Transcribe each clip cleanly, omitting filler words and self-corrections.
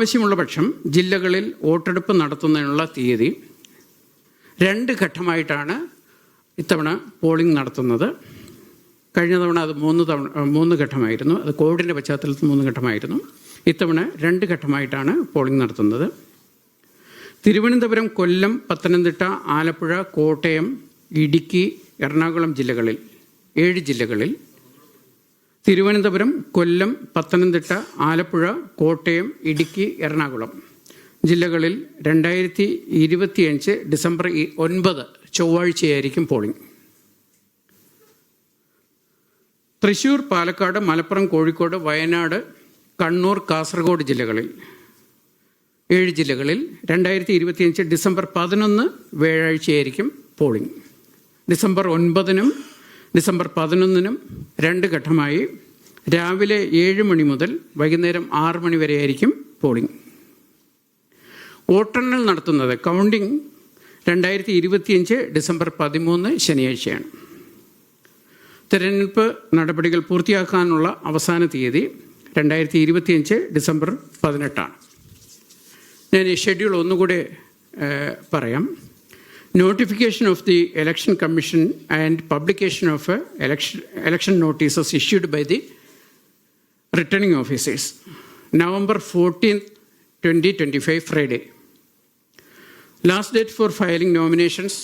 ആവശ്യമുള്ള പക്ഷം ജില്ലകളിൽ വോട്ടെടുപ്പ് നടത്തുന്നതിനുള്ള തീയതി 2 ഘട്ടമായിട്ടാണ് ഇത്തവണ പോളിംഗ് നടത്തുന്നത്. കഴിഞ്ഞ തവണ അത് 3 ഘട്ടമായിരുന്നു. അത് കോവിഡിൻ്റെ പശ്ചാത്തലത്തിൽ 3 ഘട്ടമായിരുന്നു. ഇത്തവണ 2 ഘട്ടമായിട്ടാണ് പോളിംഗ് നടത്തുന്നത്. തിരുവനന്തപുരം, കൊല്ലം, പത്തനംതിട്ട, ആലപ്പുഴ, കോട്ടയം, ഇടുക്കി, എറണാകുളം ജില്ലകളിൽ 7 ജില്ലകളിൽ തിരുവനന്തപുരം, കൊല്ലം, പത്തനംതിട്ട, ആലപ്പുഴ, കോട്ടയം, ഇടുക്കി, എറണാകുളം ജില്ലകളിൽ 2025 ഡിസംബർ 9 ചൊവ്വാഴ്ചയായിരിക്കും പോളിംഗ്. തൃശ്ശൂർ, പാലക്കാട്, മലപ്പുറം, കോഴിക്കോട്, വയനാട്, കണ്ണൂർ, കാസർഗോഡ് ജില്ലകളിൽ 7 ജില്ലകളിൽ 2025 ഡിസംബർ 11 വ്യാഴാഴ്ചയായിരിക്കും പോളിംഗ്. ഡിസംബർ 9-നും ഡിസംബർ 11-നും 2 ഘട്ടമായി രാവിലെ 7 മണി മുതൽ വൈകുന്നേരം 6 മണി വരെയായിരിക്കും പോളിംഗ്. വോട്ടെണ്ണൽ നടത്തുന്നത് കൗണ്ടിംഗ് 2025 ഡിസംബർ 13 ശനിയാഴ്ചയാണ്. തിരഞ്ഞെടുപ്പ് നടപടികൾ പൂർത്തിയാക്കാനുള്ള അവസാന തീയതി 2025 ഡിസംബർ 18. ഞാൻ ഈ ഷെഡ്യൂൾ ഒന്നുകൂടെ പറയാം. Notification of the Election Commission and publication of election notices issued by the returning officers. November 14th, 2025, Friday. Last date for filing nominations,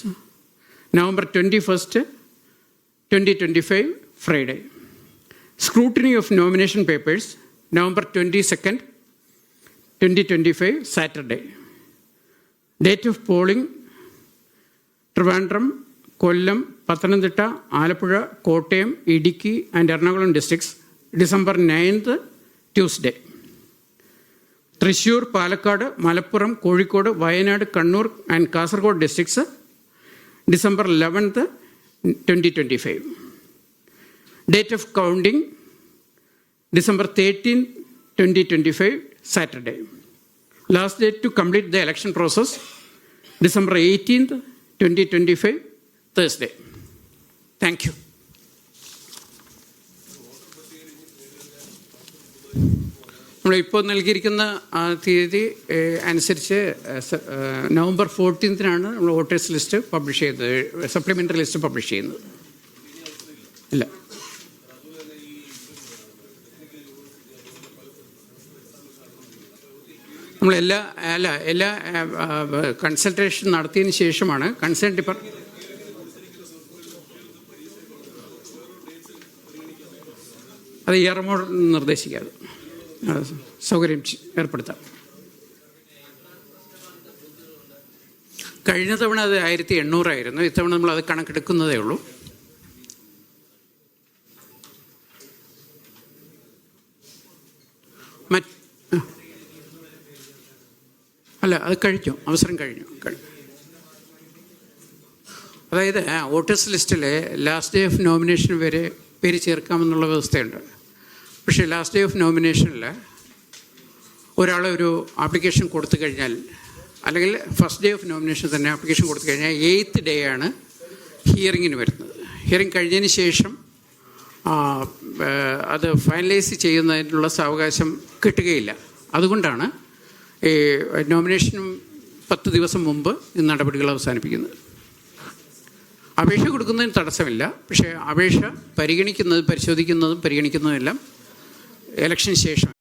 November 21st, 2025, Friday. Scrutiny of nomination papers, November 22nd, 2025, Saturday. Date of polling, Trivandrum, Kollam, Pathanamthitta, Alappuzha, Kottayam, Idukki and Ernakulam districts, December 9th, Tuesday. Thrissur, Palakkad, Malappuram, Kozhikode, Wayanad, Kannur and Kasaragod districts, December 11th, 2025. Date of counting, December 13th, 2025, Saturday. Last date to complete the election process, December 18th, 2025, Thursday. Thank you. നമ്മളിപ്പോൾ നൽകിയിരിക്കുന്ന തീയതി അനുസരിച്ച് November 14th നമ്മൾ voters list publish ചെയ്തത്, supplementary list publish ചെയ്യുന്നത്. ഇല്ല, എല്ലാ consultation നടത്തിയതിന് ശേഷമാണ് കൺസേൺ ഡിപ്പാർട്ട്മെന്റ് അത് ഇയർമോ നിർദ്ദേശിക്കാതെ സൗകര്യം ഏർപ്പെടുത്താം. കഴിഞ്ഞ തവണ അത് 1800 ആയിരുന്നു. ഇത്തവണ നമ്മൾ അത് കണക്കെടുക്കുന്നതേ ഉള്ളൂ. അല്ല, അത് കഴിഞ്ഞു, അവസരം കഴിഞ്ഞു. അതായത് വോട്ടേഴ്സ് ലിസ്റ്റിലെ ലാസ്റ്റ് ഡേ ഓഫ് നോമിനേഷൻ വരെ പേര് ചേർക്കാമെന്നുള്ള വ്യവസ്ഥയുണ്ട്. പക്ഷേ ലാസ്റ്റ് ഡേ ഓഫ് നോമിനേഷനിൽ ഒരാളൊരു ആപ്ലിക്കേഷൻ കൊടുത്തു കഴിഞ്ഞാൽ, അല്ലെങ്കിൽ ഫസ്റ്റ് ഡേ ഓഫ് നോമിനേഷൻ തന്നെ ആപ്ലിക്കേഷൻ കൊടുത്തു കഴിഞ്ഞാൽ 8th ഡേ ആണ് ഹിയറിങ്ങിന് വരുന്നത്. ഹിയറിങ് കഴിഞ്ഞതിന് ശേഷം അത് ഫൈനലൈസ് ചെയ്യുന്നതിനുള്ള സാവകാശം കിട്ടുകയില്ല. അതുകൊണ്ടാണ് ഈ നോമിനേഷനും 10 ദിവസം മുമ്പ് ഈ നടപടികൾ അവസാനിപ്പിക്കുന്നത്. അപേക്ഷ കൊടുക്കുന്നതിന് തടസ്സമില്ല. പക്ഷേ അപേക്ഷ പരിശോധിക്കുന്നതും പരിഗണിക്കുന്നതുമെല്ലാം ഇലക്ഷന് ശേഷം